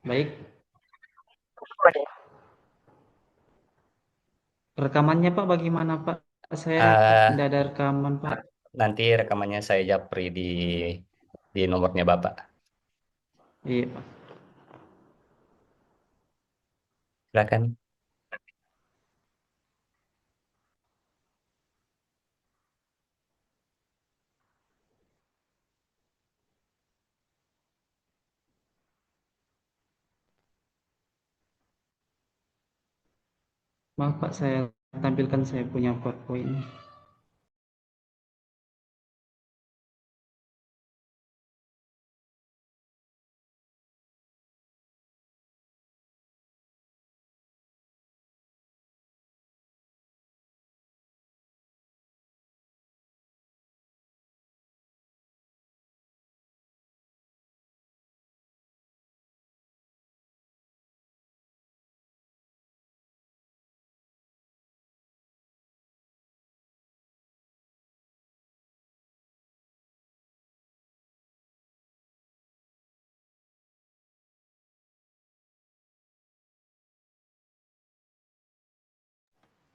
Baik, rekamannya Pak bagaimana Pak? Saya tidak Ah, ada rekaman Pak. nanti rekamannya saya japri di nomornya Bapak. Iya Pak. Silakan. Maaf Pak, saya tampilkan saya punya PowerPoint.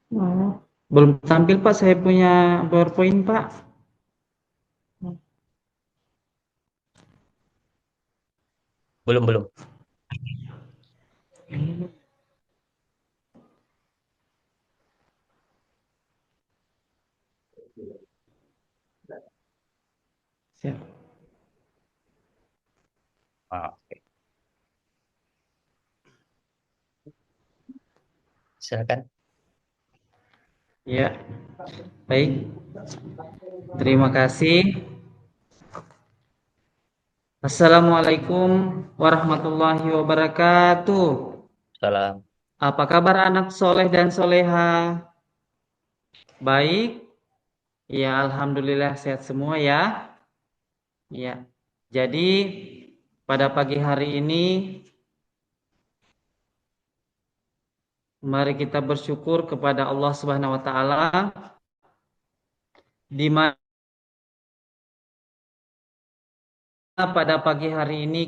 Oh, belum tampil Pak, saya punya PowerPoint Pak. Belum, belum. Siap. Oke. Silakan. Ya, baik. Terima kasih. Assalamualaikum warahmatullahi wabarakatuh. Salam. Apa kabar anak soleh dan soleha? Baik. Ya, alhamdulillah sehat semua ya. Ya. Jadi pada pagi hari ini mari kita bersyukur kepada Allah Subhanahu wa taala di mana pada pagi hari ini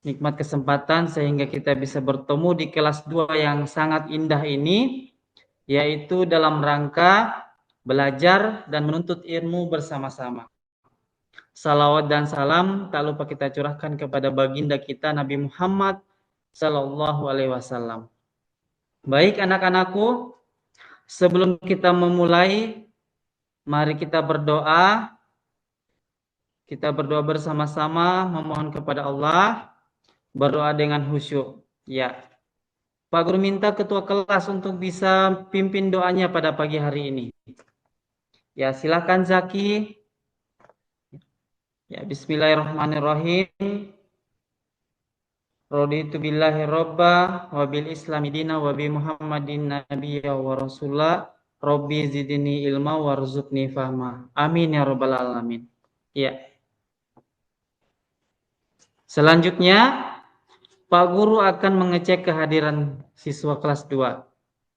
nikmat kesempatan sehingga kita bisa bertemu di kelas 2 yang sangat indah ini, yaitu dalam rangka belajar dan menuntut ilmu bersama-sama. Salawat dan salam tak lupa kita curahkan kepada baginda kita Nabi Muhammad Sallallahu Alaihi Wasallam. Baik anak-anakku, sebelum kita memulai, mari kita berdoa. Kita berdoa bersama-sama memohon kepada Allah, berdoa dengan khusyuk. Ya, Pak Guru minta ketua kelas untuk bisa pimpin doanya pada pagi hari ini. Ya, silakan Zaki. Ya, bismillahirrahmanirrahim. Raditu billahi robba wa bil islami dina wa bi Muhammadin nabiyya wa rasulah. Robbi zidni ilma warzuqni fahma. Amin ya rabbal alamin. Ya. Selanjutnya Pak Guru akan mengecek kehadiran siswa kelas 2.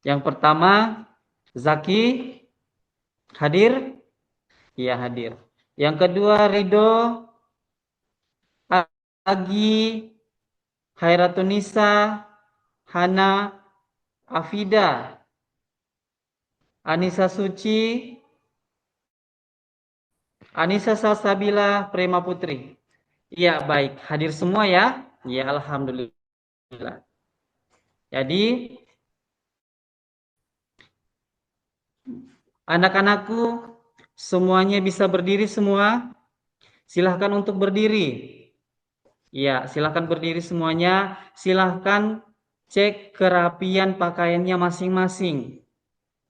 Yang pertama, Zaki hadir? Iya hadir. Yang kedua, Ridho, Agi, Hairatunisa, Hana, Afida, Anissa Suci, Anissa Salsabila, Prema Putri. Iya baik, hadir semua ya? Ya alhamdulillah. Jadi anak-anakku semuanya bisa berdiri semua? Silahkan untuk berdiri. Ya, silahkan berdiri semuanya. Silahkan cek kerapian pakaiannya masing-masing.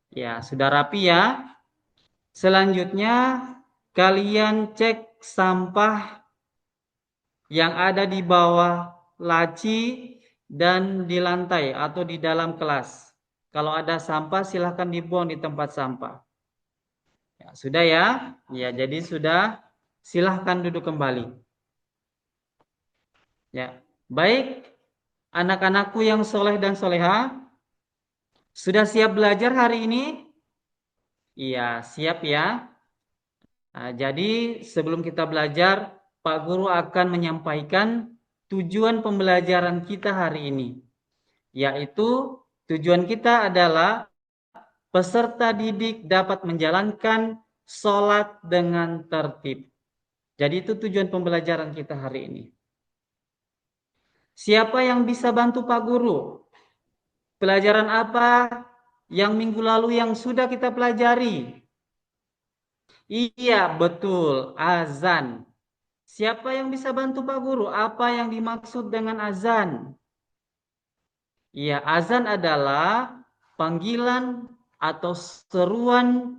Ya, sudah rapi ya. Selanjutnya, kalian cek sampah yang ada di bawah laci dan di lantai atau di dalam kelas. Kalau ada sampah, silahkan dibuang di tempat sampah. Ya, sudah ya? Ya, jadi sudah. Silahkan duduk kembali. Ya, baik. Anak-anakku yang soleh dan soleha, sudah siap belajar hari ini? Iya, siap ya. Nah, jadi sebelum kita belajar, Pak Guru akan menyampaikan tujuan pembelajaran kita hari ini. Yaitu tujuan kita adalah peserta didik dapat menjalankan sholat dengan tertib. Jadi itu tujuan pembelajaran kita hari ini. Siapa yang bisa bantu Pak Guru? Pelajaran apa yang minggu lalu yang sudah kita pelajari? Iya, betul, azan. Siapa yang bisa bantu Pak Guru? Apa yang dimaksud dengan azan? Iya, azan adalah panggilan atau seruan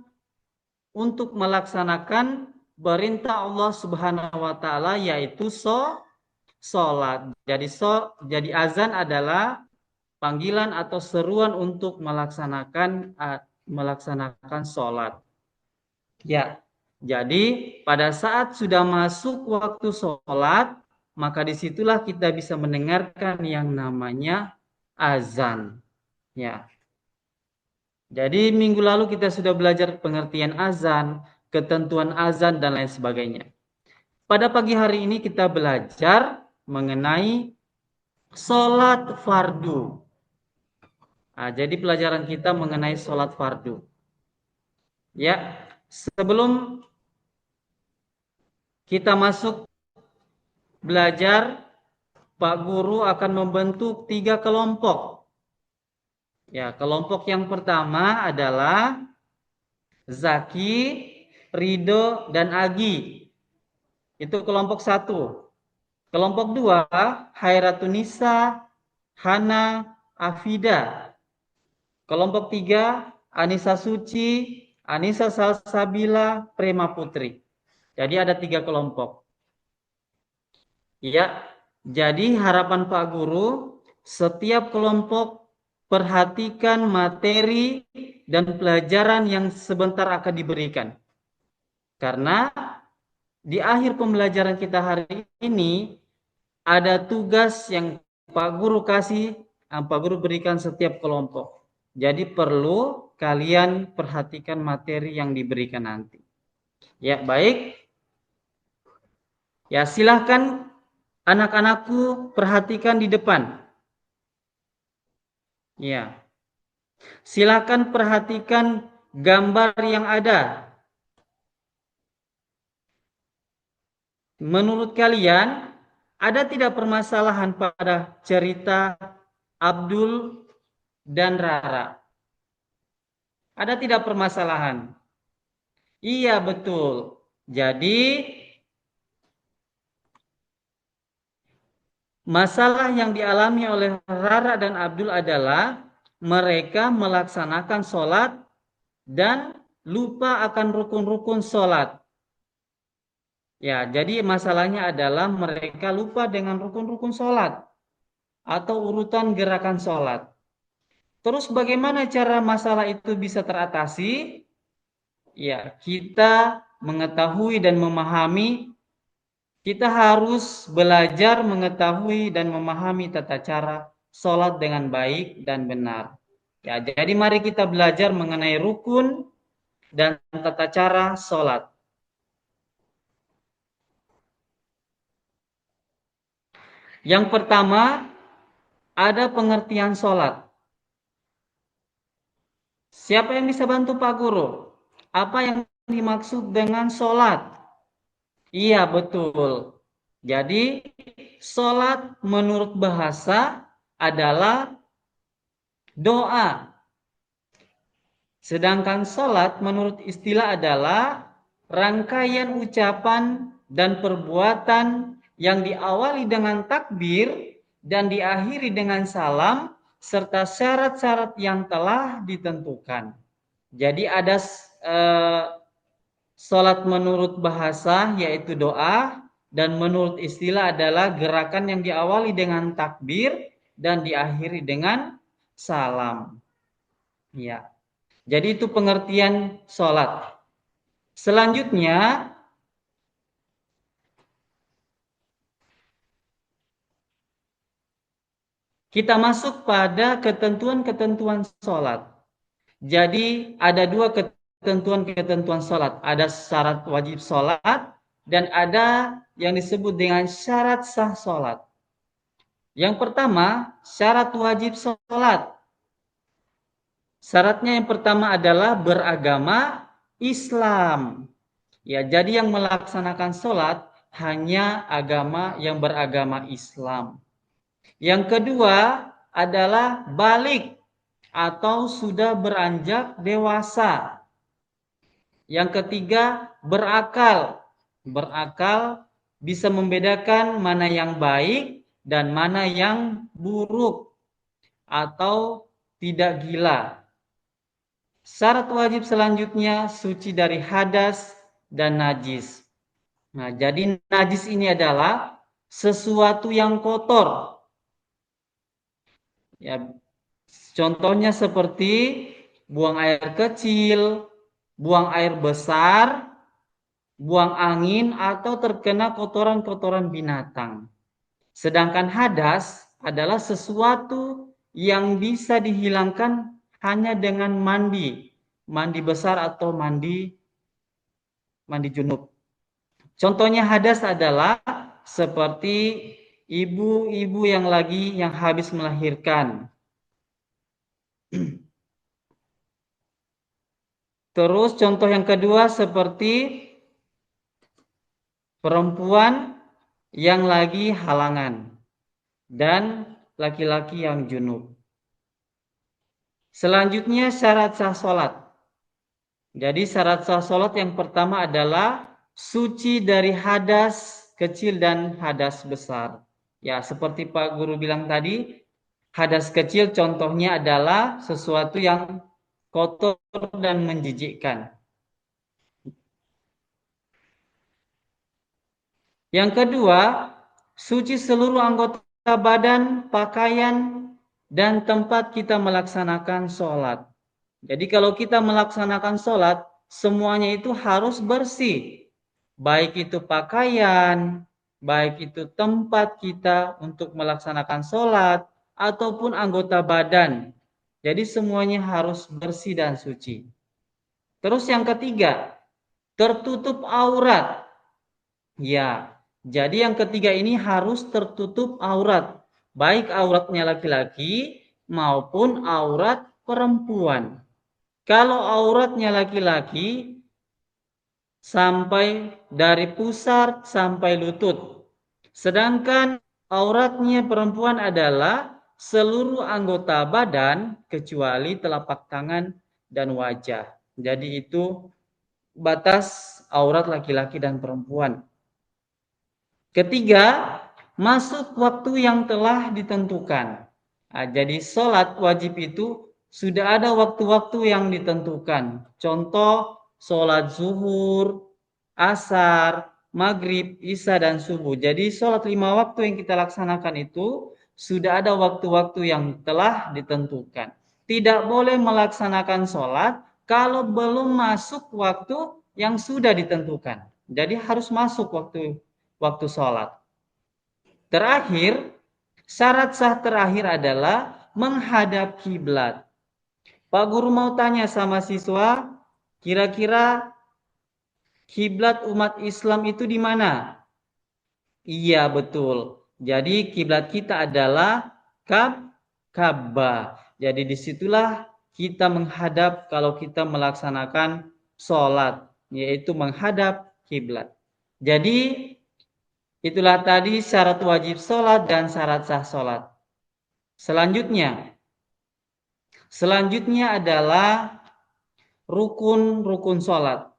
untuk melaksanakan perintah Allah Subhanahu wa taala yaitu salat. Jadi azan adalah panggilan atau seruan untuk melaksanakan salat. Ya. Jadi pada saat sudah masuk waktu salat, maka disitulah kita bisa mendengarkan yang namanya azan. Ya. Jadi minggu lalu kita sudah belajar pengertian azan, ketentuan azan dan lain sebagainya. Pada pagi hari ini kita belajar mengenai sholat fardu. Nah, jadi pelajaran kita mengenai sholat fardu. Ya, sebelum kita masuk belajar, Pak Guru akan membentuk 3 kelompok. Ya, kelompok yang pertama adalah Zaki, Rido, dan Agi. Itu kelompok 1. Kelompok 2, Hairatunisa, Hana, Afida. Kelompok 3, Anissa Suci, Anissa Salsabila, Prema Putri. Jadi ada 3 kelompok. Ya, jadi harapan Pak Guru, setiap kelompok perhatikan materi dan pelajaran yang sebentar akan diberikan. Karena di akhir pembelajaran kita hari ini ada tugas yang Pak Guru Pak Guru berikan setiap kelompok. Jadi perlu kalian perhatikan materi yang diberikan nanti. Ya, baik. Ya, silahkan anak-anakku perhatikan di depan. Ya. Silahkan perhatikan gambar yang ada. Menurut kalian, ada tidak permasalahan pada cerita Abdul dan Rara? Ada tidak permasalahan? Iya, betul. Jadi, masalah yang dialami oleh Rara dan Abdul adalah mereka melaksanakan sholat dan lupa akan rukun-rukun sholat. Ya, jadi masalahnya adalah mereka lupa dengan rukun-rukun sholat atau urutan gerakan sholat. Terus bagaimana cara masalah itu bisa teratasi? Ya, kita mengetahui dan memahami, kita harus belajar mengetahui dan memahami tata cara sholat dengan baik dan benar. Ya, jadi mari kita belajar mengenai rukun dan tata cara sholat. Yang pertama, ada pengertian sholat. Siapa yang bisa bantu Pak Guru? Apa yang dimaksud dengan sholat? Iya, betul. Jadi, sholat menurut bahasa adalah doa. Sedangkan sholat menurut istilah adalah rangkaian ucapan dan perbuatan yang diawali dengan takbir dan diakhiri dengan salam serta syarat-syarat yang telah ditentukan. Jadi ada sholat menurut bahasa yaitu doa dan menurut istilah adalah gerakan yang diawali dengan takbir dan diakhiri dengan salam. Ya. Jadi itu pengertian sholat. Selanjutnya, kita masuk pada ketentuan-ketentuan sholat. Jadi ada 2 ketentuan-ketentuan sholat. Ada syarat wajib sholat dan ada yang disebut dengan syarat sah sholat. Yang pertama, syarat wajib sholat. Syaratnya yang pertama adalah beragama Islam. Ya, jadi yang melaksanakan sholat hanya agama yang beragama Islam. Yang kedua adalah balik atau sudah beranjak dewasa. Yang ketiga berakal. Berakal bisa membedakan mana yang baik dan mana yang buruk atau tidak gila. Syarat wajib selanjutnya suci dari hadas dan najis. Nah, jadi najis ini adalah sesuatu yang kotor. Ya, contohnya seperti buang air kecil, buang air besar, buang angin atau terkena kotoran-kotoran binatang. Sedangkan hadas adalah sesuatu yang bisa dihilangkan hanya dengan mandi, mandi besar atau mandi junub. Contohnya hadas adalah seperti ibu-ibu yang habis melahirkan. Terus contoh yang kedua seperti perempuan yang lagi halangan dan laki-laki yang junub. Selanjutnya syarat sah sholat. Jadi syarat sah sholat yang pertama adalah suci dari hadas kecil dan hadas besar. Ya, seperti Pak Guru bilang tadi, hadas kecil contohnya adalah sesuatu yang kotor dan menjijikkan. Yang kedua, suci seluruh anggota badan, pakaian, dan tempat kita melaksanakan sholat. Jadi kalau kita melaksanakan sholat, semuanya itu harus bersih. Baik itu pakaian, baik itu tempat kita untuk melaksanakan sholat, ataupun anggota badan. Jadi semuanya harus bersih dan suci. Terus yang ketiga, tertutup aurat. Ya, jadi yang ketiga ini harus tertutup aurat. Baik auratnya laki-laki maupun aurat perempuan. Kalau auratnya laki-laki sampai dari pusar sampai lutut. Sedangkan auratnya perempuan adalah seluruh anggota badan kecuali telapak tangan dan wajah. Jadi itu batas aurat laki-laki dan perempuan. Ketiga, masuk waktu yang telah ditentukan. Nah, jadi sholat wajib itu sudah ada waktu-waktu yang ditentukan. Contoh, sholat zuhur, asar, maghrib, isya, dan subuh. Jadi sholat 5 waktu yang kita laksanakan itu sudah ada waktu-waktu yang telah ditentukan. Tidak boleh melaksanakan sholat kalau belum masuk waktu yang sudah ditentukan. Jadi harus masuk waktu sholat. Terakhir, syarat sah terakhir adalah menghadap kiblat. Pak Guru mau tanya sama siswa, kira-kira kiblat umat Islam itu di mana? Iya, betul. Jadi kiblat kita adalah Ka'bah. Jadi disitulah kita menghadap kalau kita melaksanakan sholat, yaitu menghadap kiblat. Jadi itulah tadi syarat wajib sholat dan syarat sah sholat. Selanjutnya adalah rukun-rukun sholat.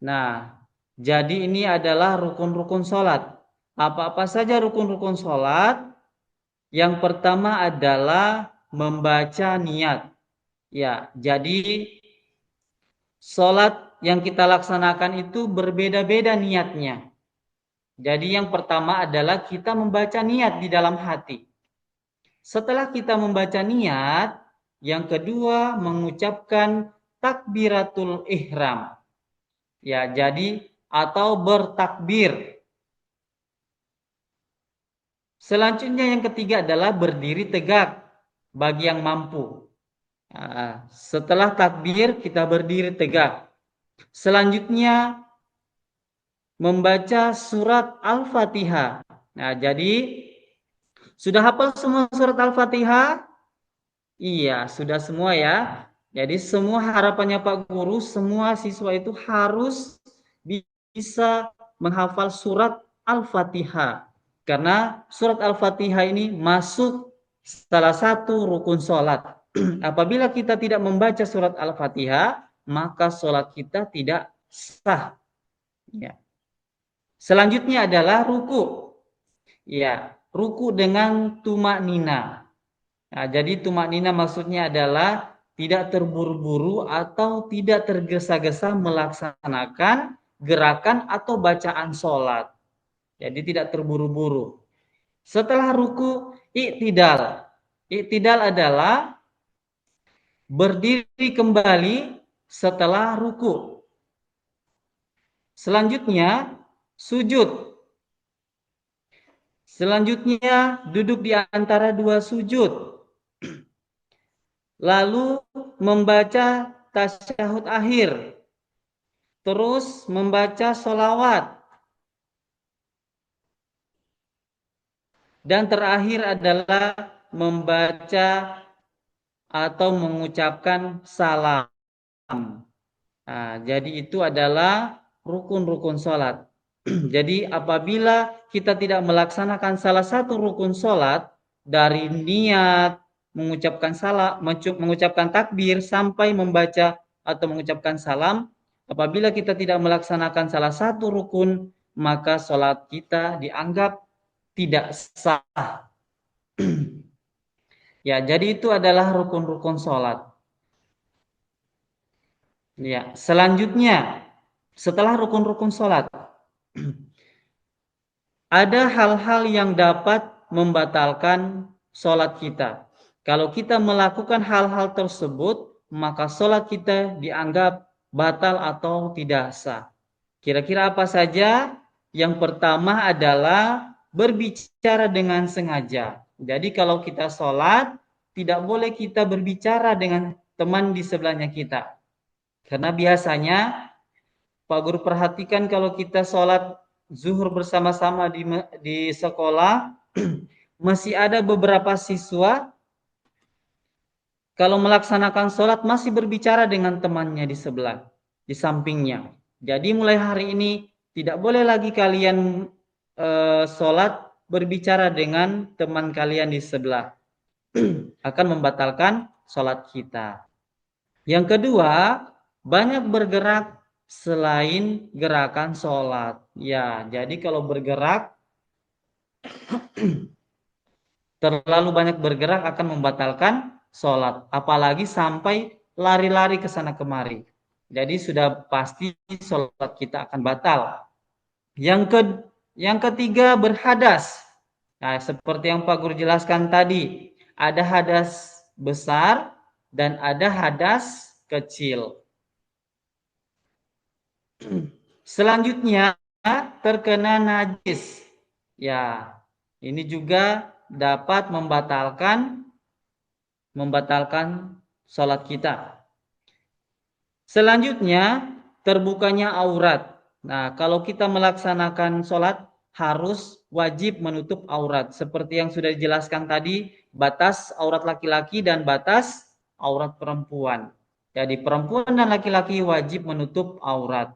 Nah, jadi ini adalah rukun-rukun sholat. Apa-apa saja rukun-rukun sholat? Yang pertama adalah membaca niat. Ya, jadi sholat yang kita laksanakan itu berbeda-beda niatnya. Jadi yang pertama adalah kita membaca niat di dalam hati. Setelah kita membaca niat, yang kedua mengucapkan takbiratul ihram. Ya, jadi atau bertakbir. Selanjutnya yang ketiga adalah berdiri tegak bagi yang mampu. Nah, setelah takbir kita berdiri tegak. Selanjutnya membaca surat Al-Fatihah. Nah, jadi Sudah hafal semua surat Al-Fatihah? Iya, sudah semua ya. Jadi semua harapannya Pak Guru, semua siswa itu harus bisa menghafal surat Al-Fatihah. Karena surat Al-Fatihah ini masuk salah satu rukun sholat. Apabila kita tidak membaca surat Al-Fatihah, maka sholat kita tidak sah. Ya. Selanjutnya adalah ruku. Ya, ruku dengan tumak nina. Nah, jadi tumak nina maksudnya adalah tidak terburu-buru atau tidak tergesa-gesa melaksanakan gerakan atau bacaan sholat. Jadi tidak terburu-buru. Setelah ruku, iktidal. Iktidal adalah berdiri kembali setelah ruku. Selanjutnya, sujud. Selanjutnya, duduk di antara dua sujud. Lalu membaca tasyahud akhir. Terus membaca sholawat. Dan terakhir adalah membaca atau mengucapkan salam. Nah, jadi itu adalah rukun-rukun sholat. Jadi apabila kita tidak melaksanakan salah satu rukun sholat, dari niat, mengucapkan salam, mengucapkan takbir, sampai membaca atau mengucapkan salam, apabila kita tidak melaksanakan salah satu rukun, maka sholat kita dianggap tidak sah. Ya, jadi itu adalah rukun-rukun sholat. Ya, selanjutnya setelah rukun-rukun sholat, ada hal-hal yang dapat membatalkan sholat kita. Kalau kita melakukan hal-hal tersebut, maka sholat kita dianggap batal atau tidak sah. Kira-kira apa saja? Yang pertama adalah berbicara dengan sengaja. Jadi kalau kita sholat, tidak boleh kita berbicara dengan teman di sebelahnya kita. Karena biasanya, Pak Guru perhatikan kalau kita sholat zuhur bersama-sama di sekolah, masih ada beberapa siswa kalau melaksanakan sholat masih berbicara dengan temannya di sebelah, di sampingnya. Jadi mulai hari ini tidak boleh lagi kalian sholat berbicara dengan teman kalian di sebelah. Akan membatalkan sholat kita. Yang kedua, banyak bergerak selain gerakan sholat. Ya, jadi kalau bergerak, terlalu banyak bergerak akan membatalkan sholat. Apalagi sampai lari-lari ke sana kemari. Jadi sudah pasti sholat kita akan batal. Yang ketiga, berhadas. Nah, seperti yang Pak Guru jelaskan tadi, ada hadas besar dan ada hadas kecil. Selanjutnya, terkena najis. Ya, ini juga dapat membatalkan sholat kita. Selanjutnya, terbukanya aurat. Nah, kalau kita melaksanakan sholat, harus wajib menutup aurat. Seperti yang sudah dijelaskan tadi, batas aurat laki-laki dan batas aurat perempuan. Jadi perempuan dan laki-laki wajib menutup aurat.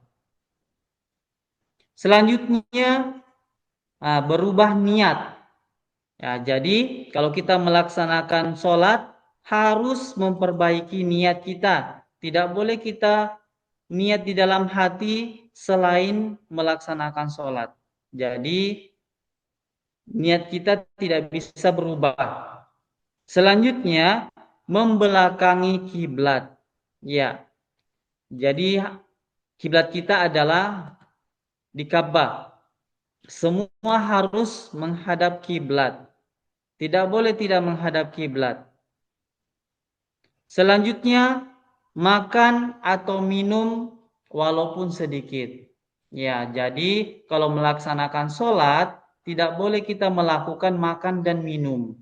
Selanjutnya, berubah niat. Ya, jadi kalau kita melaksanakan sholat, harus memperbaiki niat kita. Tidak boleh kita niat di dalam hati selain melaksanakan sholat. Jadi niat kita tidak bisa berubah. Selanjutnya, membelakangi kiblat. Ya, jadi kiblat kita adalah di Ka'bah. Semua harus menghadap kiblat. Tidak boleh tidak menghadap kiblat. Selanjutnya, makan atau minum walaupun sedikit. Ya, jadi kalau melaksanakan sholat, tidak boleh kita melakukan makan dan minum.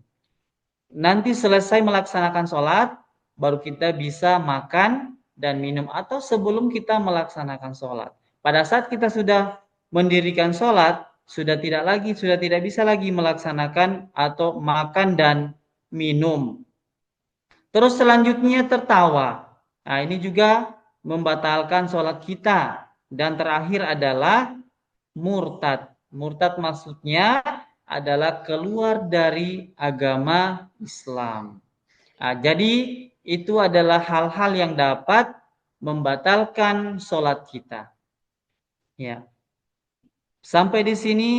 Nanti selesai melaksanakan sholat, baru kita bisa makan dan minum, atau sebelum kita melaksanakan sholat. Pada saat kita sudah mendirikan sholat, sudah tidak bisa lagi melaksanakan atau makan dan minum. Terus selanjutnya tertawa. Nah, ini juga membatalkan sholat kita. Dan terakhir adalah murtad. Murtad maksudnya adalah keluar dari agama Islam. Nah, jadi itu adalah hal-hal yang dapat membatalkan sholat kita. Ya, sampai di sini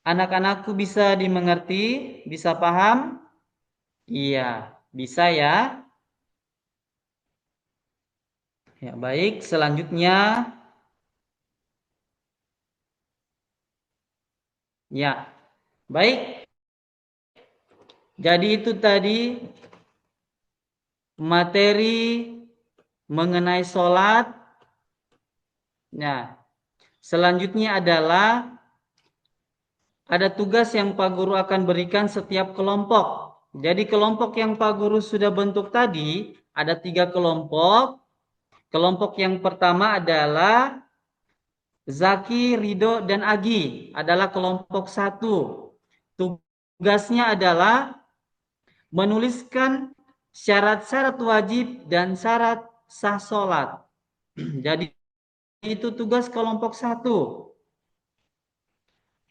anak-anakku bisa dimengerti, bisa paham? Iya, bisa ya. Ya, baik. Selanjutnya, ya, baik. Jadi itu tadi materi mengenai sholat. Nah, selanjutnya adalah ada tugas yang Pak Guru akan berikan setiap kelompok. Jadi kelompok yang Pak Guru sudah bentuk tadi, ada 3 kelompok. Kelompok yang pertama adalah Zaki, Rido, dan Agi. Adalah kelompok 1. Tugasnya adalah menuliskan syarat-syarat wajib dan syarat sah sholat. Jadi itu tugas kelompok 1.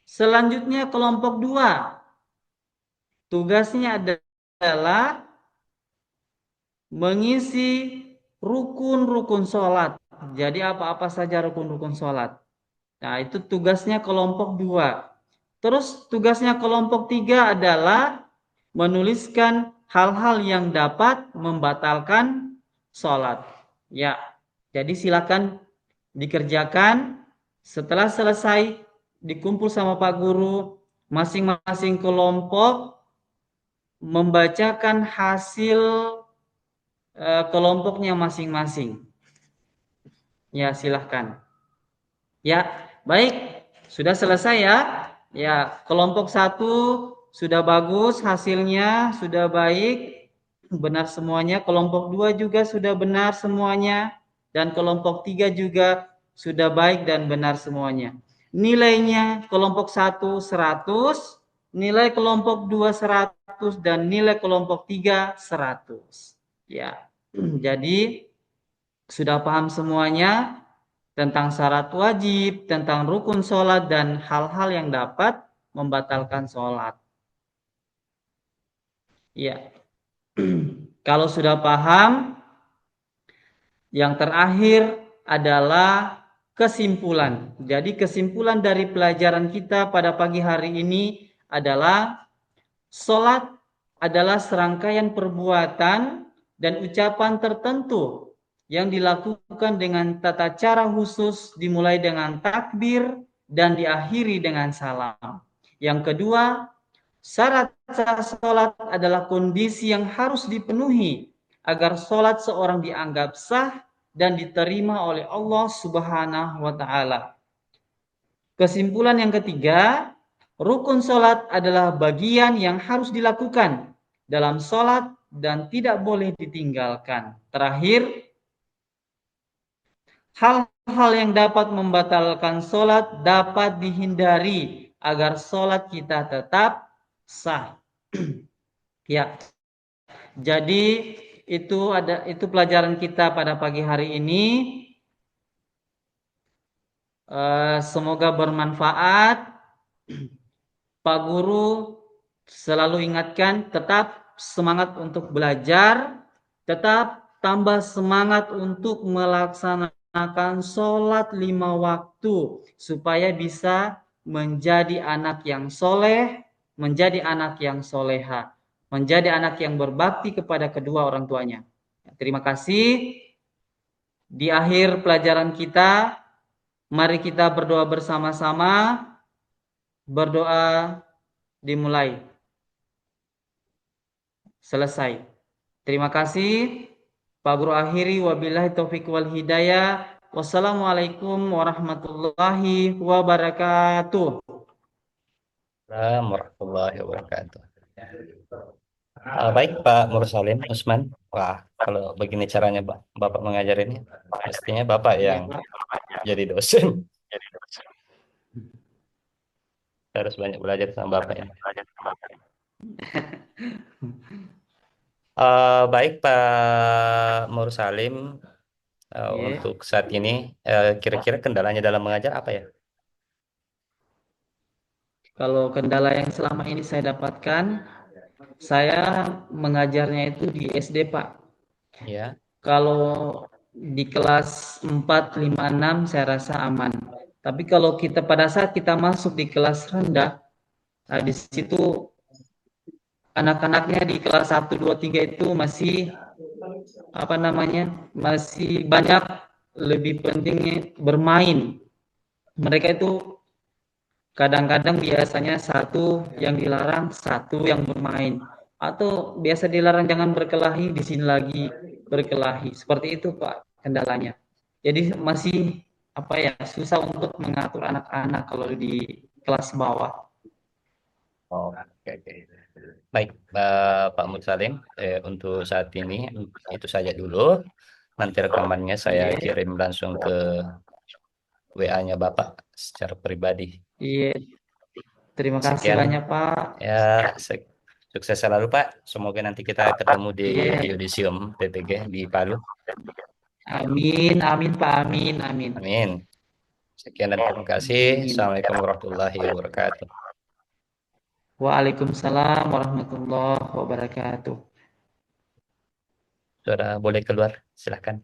Selanjutnya kelompok 2. Tugasnya adalah mengisi rukun-rukun sholat. Jadi apa-apa saja rukun-rukun sholat. Nah, itu tugasnya kelompok 2. Terus tugasnya kelompok 3 adalah menuliskan hal-hal yang dapat membatalkan sholat. Ya, jadi silakan dikerjakan. Setelah selesai dikumpul sama Pak Guru, masing-masing kelompok membacakan hasil kelompoknya masing-masing. Ya, silahkan. Ya, baik. Sudah selesai ya. Ya, kelompok 1 sudah bagus hasilnya, sudah baik, benar semuanya. Kelompok 2 juga sudah benar semuanya. Dan kelompok 3 juga sudah baik dan benar semuanya. Nilainya kelompok 1 100, nilai kelompok 2 100, dan nilai kelompok 3 100. Ya, jadi sudah paham semuanya tentang syarat wajib, tentang rukun sholat, dan hal-hal yang dapat membatalkan sholat. Ya, kalau sudah paham, yang terakhir adalah kesimpulan. Jadi kesimpulan dari pelajaran kita pada pagi hari ini adalah sholat adalah serangkaian perbuatan dan ucapan tertentu yang dilakukan dengan tata cara khusus, dimulai dengan takbir dan diakhiri dengan salam. Yang kedua, syarat sah sholat adalah kondisi yang harus dipenuhi agar sholat seorang dianggap sah dan diterima oleh Allah Subhanahu wa Ta'ala. Kesimpulan yang ketiga, rukun sholat adalah bagian yang harus dilakukan dalam sholat dan tidak boleh ditinggalkan. Terakhir, hal-hal yang dapat membatalkan sholat dapat dihindari agar sholat kita tetap sah. Ya, jadi itu pelajaran kita pada pagi hari ini. Semoga bermanfaat. Pak Guru selalu ingatkan tetap semangat untuk belajar, tetap tambah semangat untuk melaksanakan sholat 5 waktu supaya bisa menjadi anak yang soleh, menjadi anak yang soleha, menjadi anak yang berbakti kepada kedua orang tuanya. Terima kasih. Di akhir pelajaran kita, mari kita berdoa bersama-sama. Berdoa dimulai. Selesai. Terima kasih. Pak Guru akhiri, wabillahi taufiq wal hidayah. Wassalamualaikum warahmatullahi wabarakatuh. Warahmatullahi wabarakatuh. Baik Pak Mursalim Usman. Wah, kalau begini caranya Bapak mengajarinnya, pastinya Bapak yang jadi dosen. harus banyak belajar sama Bapak ini. Baik Pak Mursalim, Iya. untuk saat ini kira-kira kendalanya dalam mengajar apa ya? Kalau kendala yang selama ini saya dapatkan, saya mengajarnya itu di SD, Pak. Ya, Kalau di kelas 4, 5, 6 saya rasa aman. Tapi kalau kita pada saat kita masuk di kelas rendah, nah di situ anak-anaknya di kelas 1, 2, 3 itu masih apa namanya? Masih banyak lebih pentingnya bermain. Mereka itu kadang-kadang biasanya satu yang dilarang, satu yang bermain. Atau biasa dilarang jangan berkelahi, di sini lagi berkelahi. Seperti itu Pak kendalanya. Jadi masih apa ya susah untuk mengatur anak-anak kalau di kelas bawah. oh, oke, oke. Baik, Pak Mursalim, untuk saat ini itu saja dulu. Nanti rekamannya saya Iya, kirim langsung ke WA-nya Bapak secara pribadi. iya. Terima kasih Sekian banyak Pak. ya, se- sukses selalu Pak. Semoga nanti kita ketemu di Iya. Yudisium PPG di Palu. Amin, amin Pak, amin, amin. Amin. Sekian dan terima kasih. Amin. Assalamualaikum warahmatullahi wabarakatuh. Waalaikumsalam warahmatullahi wabarakatuh. Sudah boleh keluar, silakan.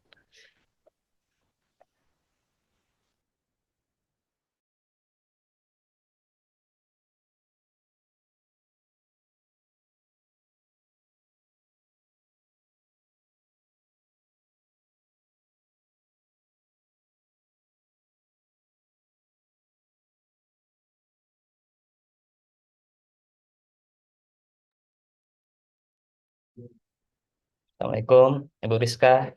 Assalamualaikum, Ibu Rizka.